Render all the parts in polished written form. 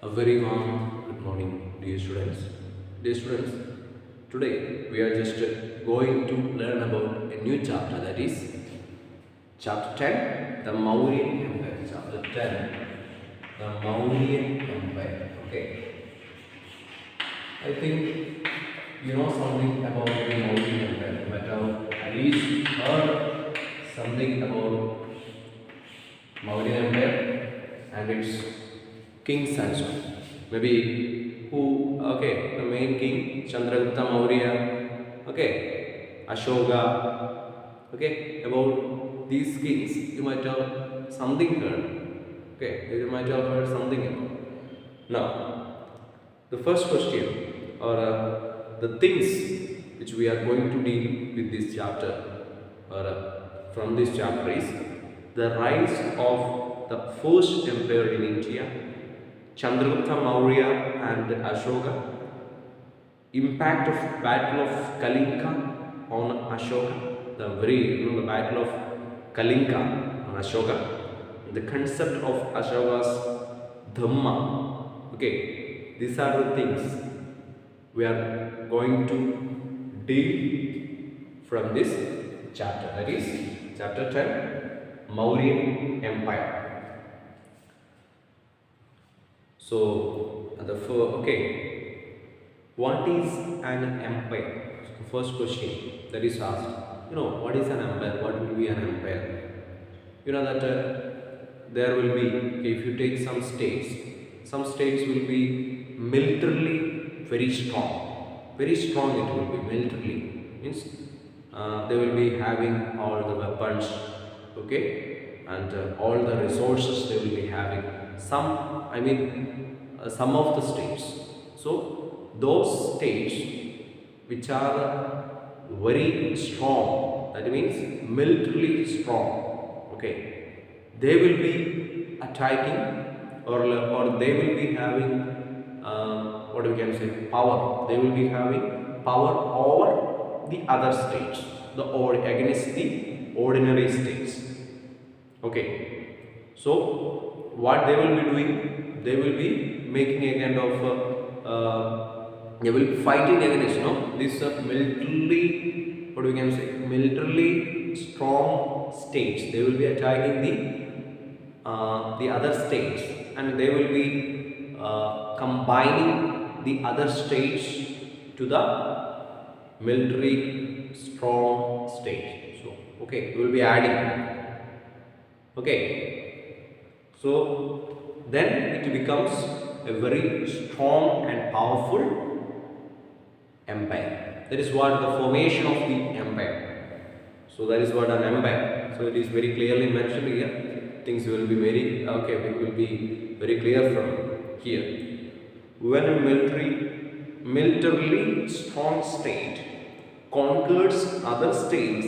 A very warm good morning, dear students. Dear students, today we are just going to learn about a new chapter, that is chapter 10, the Mauryan Empire. Chapter 10, the Mauryan Empire. Okay, I think you know something about the Mauryan Empire. You might have at least heard something about Mauryan Empire and its kings and so on. Maybe who, okay, the main king, Chandragupta Maurya, okay, Ashoka, okay, about these kings, you might have something heard, okay, you might have heard something about. Now, the first question or the things which we are going to deal with this chapter or from this chapter is the rise of the first empire in India, Chandragupta Maurya and Ashoka, impact of Battle of Kalinga on Ashoka, the Battle of Kalinga on Ashoka, the concept of Ashoka's Dhamma. Okay, these are the things we are going to deal from this chapter, that is chapter 10, Mauryan Empire. So, okay, what is an empire? So first question that is asked, what is an empire? What will be an empire? You know that there will be, okay, if you take some states will be militarily very strong it will be militarily, means they will be having all the weapons, okay, and all the resources they will be having. Some of the states. So those states which are very strong, that means militarily strong, okay, they will be attacking or they will be having what we can say power. They will be having power over the other states, or against the ordinary states. Okay, so what they will be doing? They will be making a kind of they will be fighting against this militarily, what we can say, militarily strong states. They will be attacking the other states, and they will be combining the other states to the military strong state. So okay, we will be adding. Okay, so then it becomes a very strong and powerful empire. That is what the formation of the empire. So that is what an empire. So it is very clearly mentioned here. Things will be very, okay, it will be very clear from here. When a militarily strong state conquers other states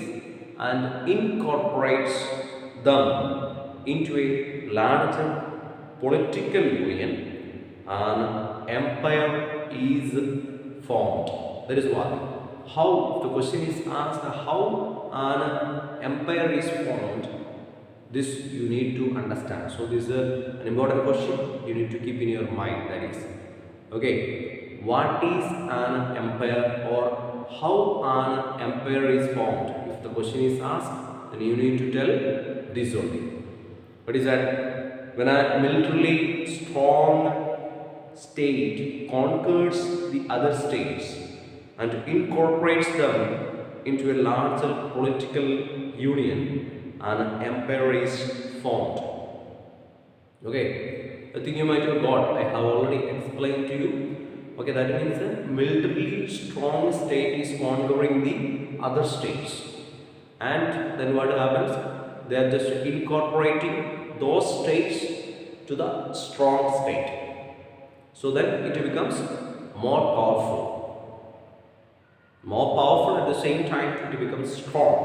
and incorporates them into a larger political union, an empire is formed. That is what. How the question is asked, how an empire is formed. This you need to understand. So this is an important question you need to keep in your mind. That is, okay, what is an empire or how an empire is formed? If the question is asked, then you need to tell this only. What is that? When a militarily strong state conquers the other states and incorporates them into a larger political union, an empire is formed. Okay, I think you might have got, I have already explained to you. Okay, that means a militarily strong state is conquering the other states, and then what happens? They are just incorporating those states to the strong state. So then it becomes more powerful at the same time it becomes strong.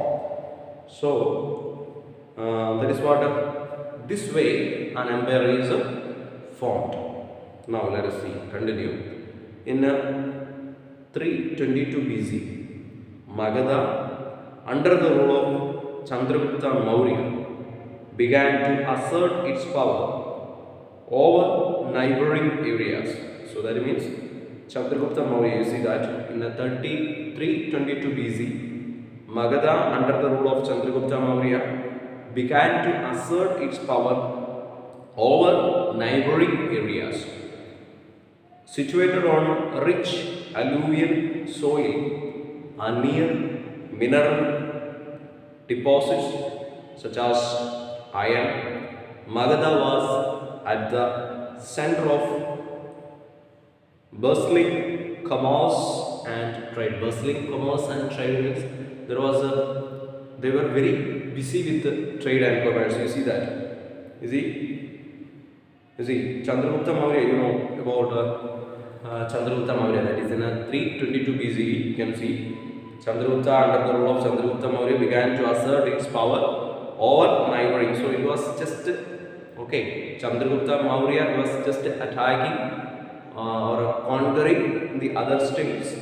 So that is what this way an empire is formed. Now let us see, continue. In 322 BC, Magadha, under the rule of Chandragupta Maurya, began to assert its power over neighboring areas. So that means Chandragupta Maurya, you see that in the 3322 BC, Magadha under the rule of Chandragupta Maurya began to assert its power over neighboring areas. Situated on rich alluvial soil and near mineral deposits such as iron, Magadha was at the center of bustling commerce and trade. Bustling commerce and trade means they were very busy with the trade and commerce. You see that? You see, Chandragupta Maurya, you know about Chandragupta Maurya, that is in 322 BCE, you can see Chandragupta under the rule of Chandragupta Maurya began to assert its power over neighboring. So it was just, okay, Chandragupta Maurya was just attacking or conquering the other states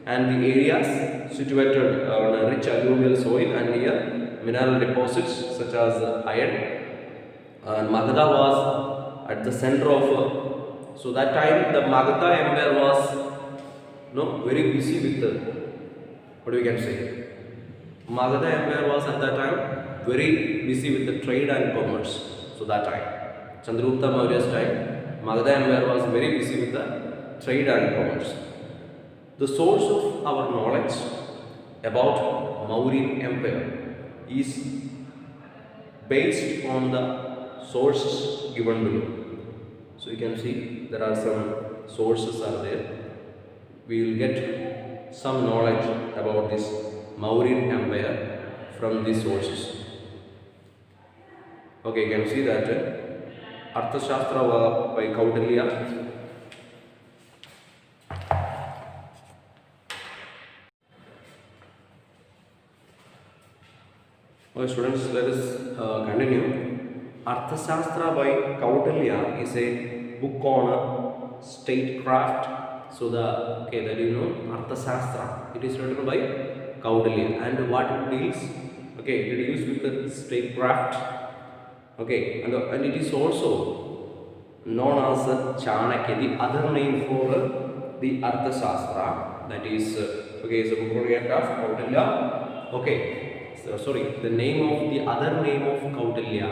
and the areas situated on a rich alluvial soil and near mineral deposits such as iron. And Magadha was at the center of, so that time the Magadha Empire was very busy with the, what we can say, Magadha Empire was at that time very busy with the trade and commerce. So that time, Chandragupta Maurya's time, Magadha Empire was very busy with the trade and commerce. The source of our knowledge about Mauryan Empire is based on the sources given below. So you can see there are some sources are there. We will get some knowledge about this Mauryan Empire from these sources. Okay, you can see that Arthashastra by Kautilya. Okay, students, let us continue. Arthashastra by Kautilya is a book on statecraft. So that you know Arthashastra. It is written by Kautilya, and what it deals? Okay, it deals with the statecraft. Okay, and it is also known as Chanakya, the other name for the Arthashastra. That is is a book of Kautilya. Okay, so, sorry, the name of the other name of Kautilya.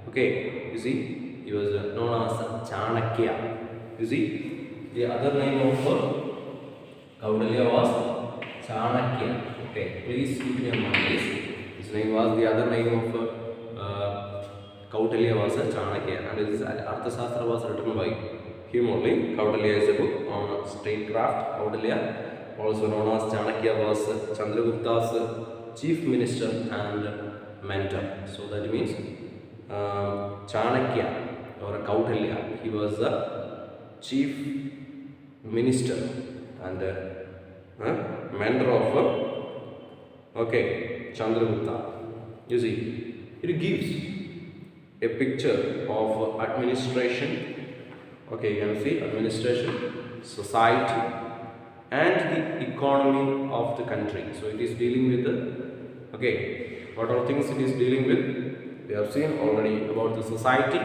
Okay, you see, he was known as Chanakya. You see, the other name of Kautilya was Chanakya. Okay, please keep in your mind this. His name was, the other name of Kautilya was Chanakya, and this Arthashastra was written by him only. Kautilya is a book on statecraft. Kautilya, also known as Chanakya, was Chandragupta's chief minister and mentor. So that means Chanakya or Kautilya, he was the chief minister and mentor of Chandragupta. You see, it gives a picture of administration. Okay, you can see administration, society, and the economy of the country. So it is dealing with the, what are things it is dealing with? We have seen already about the society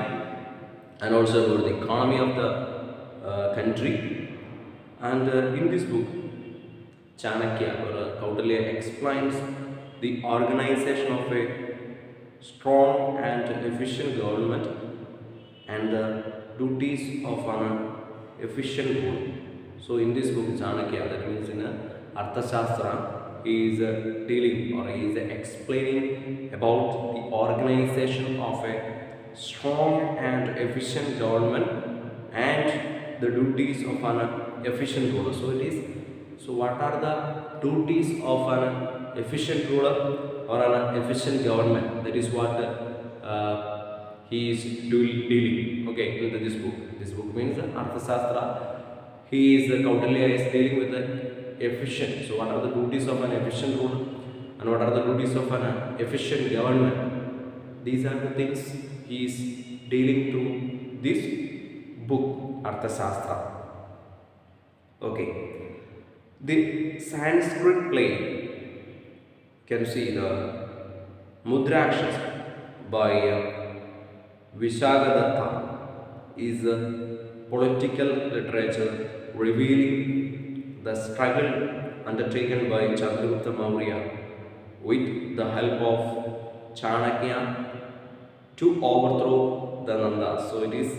and also about the economy of the country. And in this book, Chanakya or Kautilya explains the organization of a strong and efficient government and the duties of an efficient rule. So in this book, Chanakya, that means in Arthashastra, he is dealing or he is explaining about the organization of a strong and efficient government and the duties of an efficient ruler. So what are the duties of an efficient ruler or an efficient government? That is what he is dealing. Okay, in this book. This book means Arthashastra. Kautilya is dealing with the efficient. So what are the duties of an efficient ruler and what are the duties of an efficient government? These are the things he is dealing to this book, Arthashastra. Okay, the Sanskrit play, can see the Mudrakshas by Vishagadatta is political literature revealing the struggle undertaken by Chandragupta Maurya with the help of Chanakya to overthrow the Nandas. So it is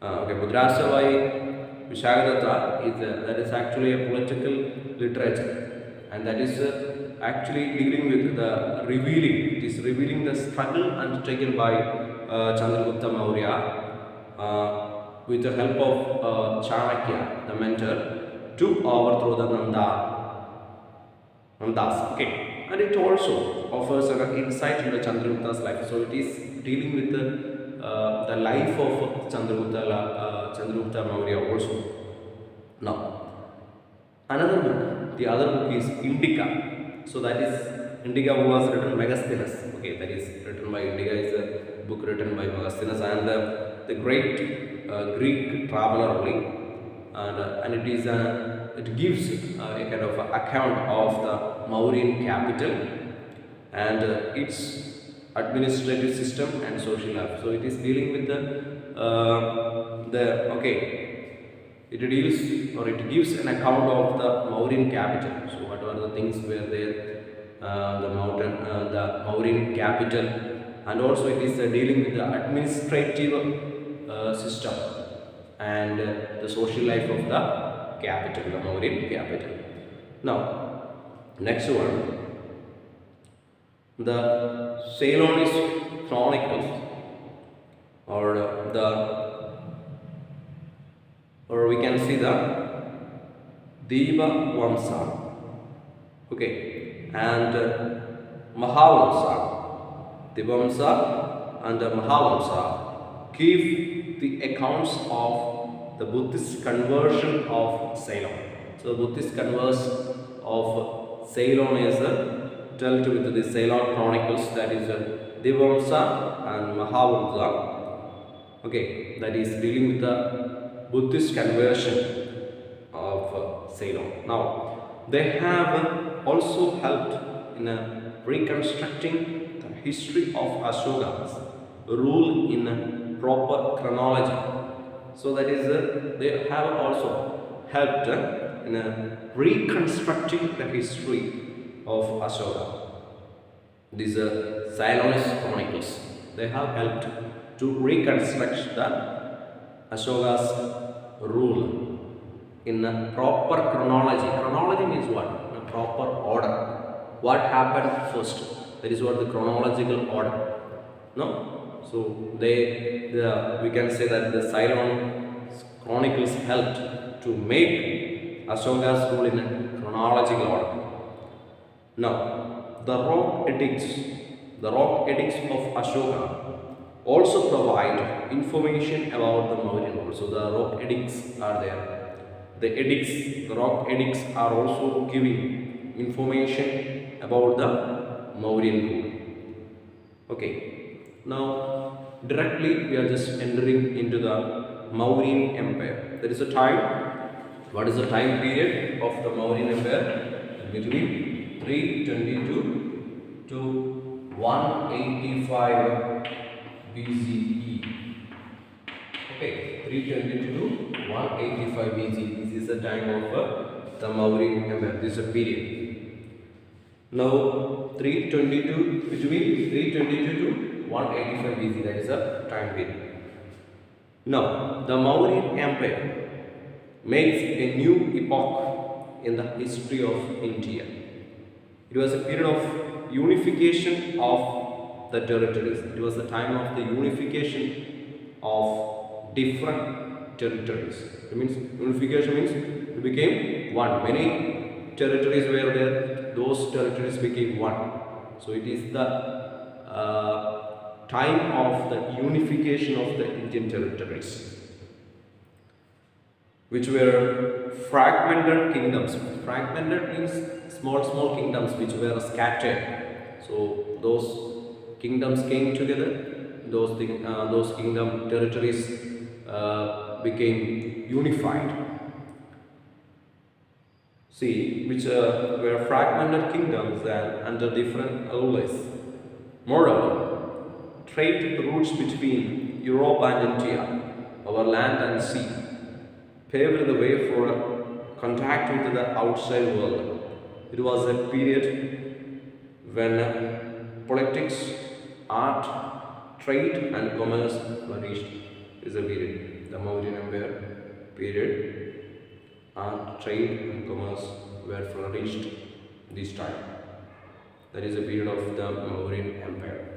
Mudrasavai Vishagadatta is that is actually a political literature, and that is actually dealing with the revealing. It is revealing the struggle undertaken by Chandragupta Maurya with the help of Chanakya, the mentor, to overthrow the Nandas. Okay, and it also offers an insight into Chandragupta's life. So it is dealing with the life of Chandragupta Maurya also. Now, another book, the other book is Indica. So that is Indica was written by Megasthenes. Okay, that is written by Indica is a book written by Megasthenes and the great Greek traveler only, and it is it gives a kind of account of the Mauryan capital and its administrative system and social life. So it is dealing with it deals or it gives an account of the Mauryan capital. So what are the things were there, the Mauryan capital, and also it is dealing with the administrative system and the social life of the capital, the Mauryan capital. Now, next one, the Ceylonese Chronicles, or we can see the Deva Vamsa, okay, and Mahavamsa. Devamsa and Mahavamsa give the accounts of the Buddhist conversion of Ceylon. So, the Buddhist conversion of Ceylon is dealt with the Ceylon Chronicles, that is Devamsa and Mahavamsa. Okay, that is dealing with the Buddhist conversion of Ceylon. Now, they have also helped in reconstructing the history of Ashoka's rule in proper chronology. So that is, they have also helped in reconstructing the history of Ashoka. These are Ceylonese Chronicles. They have helped to reconstruct the Ashoka's rule in a proper chronology. Chronology means what? In a proper order. What happened first? That is what the chronological order. No? So we can say that the Ceylon Chronicles helped to make Ashoka's rule in a chronological order. Now, the rock edicts of Ashoka also provide information about the Mauryan rule. So the rock edicts are there. The rock edicts are also giving information about the Mauryan rule. Okay. Now, directly we are just entering into the Mauryan Empire. There is a time. What is the time period of the Mauryan Empire? Between 322 to 185 BCE. Okay, 322 to 185 BCE. This is the time of the Mauryan Empire. This is a period. Now, 322 between 322 to 185 BC. That is a time period. Now, the Mauryan Empire makes a new epoch in the history of India. It was a period of unification of the territories. It was the time of the unification of different territories. It means unification means it became one. Many territories were there. Those territories became one. So it is the time of the unification of the Indian territories, which were fragmented kingdoms. Fragmented means small kingdoms which were scattered. So those kingdoms came together. Those kingdom territories became unified. See, which were fragmented kingdoms and under different rulers. Moreover, trade routes between Europe and India our land and sea, paved the way for contact with the outside world. It was a period when politics, art, trade, and commerce flourished. Is a period. The Mauryan Empire period, art, trade, and commerce were flourished this time. That is a period of the Mauryan Empire.